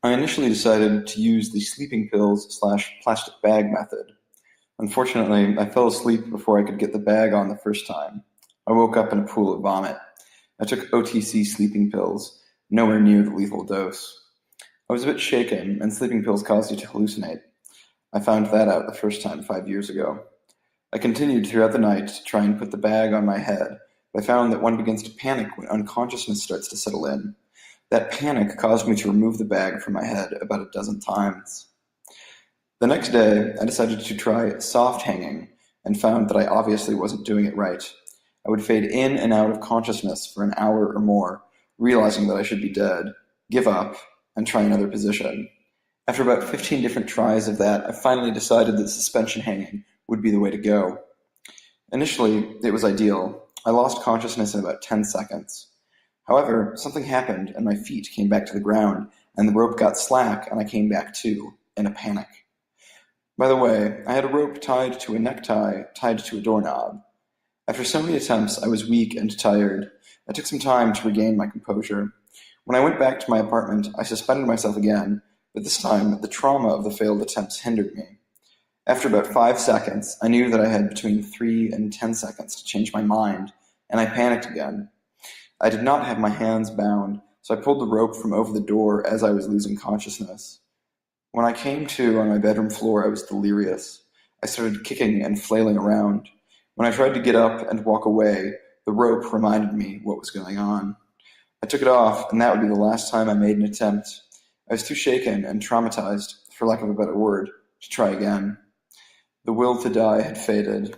I initially decided to use the sleeping pills slash plastic bag method. Unfortunately, I fell asleep before I could get the bag on the first time. I woke up in a pool of vomit. I took OTC sleeping pills, nowhere near the lethal dose. I was a bit shaken, and sleeping pills cause you to hallucinate. I found that out the first time 5 years ago. I continued throughout the night to try and put the bag on my head, but I found that one begins to panic when unconsciousness starts to settle in. That panic caused me to remove the bag from my head about a dozen times. The next day, I decided to try soft hanging and found that I obviously wasn't doing it right. I would fade in and out of consciousness for an hour or more, realizing that I should be dead, give up, and try another position. After about 15 different tries of that, I finally decided that suspension hanging would be the way to go. Initially, it was ideal. I lost consciousness in about 10 seconds. However, something happened and my feet came back to the ground and the rope got slack and I came back too, in a panic. By the way, I had a rope tied to a necktie tied to a doorknob. After so many attempts, I was weak and tired. I took some time to regain my composure. When I went back to my apartment, I suspended myself again, but this time the trauma of the failed attempts hindered me. After about 5 seconds, I knew that I had between 3 and 10 seconds to change my mind, and I panicked again. I did not have my hands bound, so I pulled the rope from over the door as I was losing consciousness. When I came to on my bedroom floor, I was delirious. I started kicking and flailing around. When I tried to get up and walk away, the rope reminded me what was going on. I took it off, and that would be the last time I made an attempt. I was too shaken and traumatized, for lack of a better word, to try again. The will to die had faded.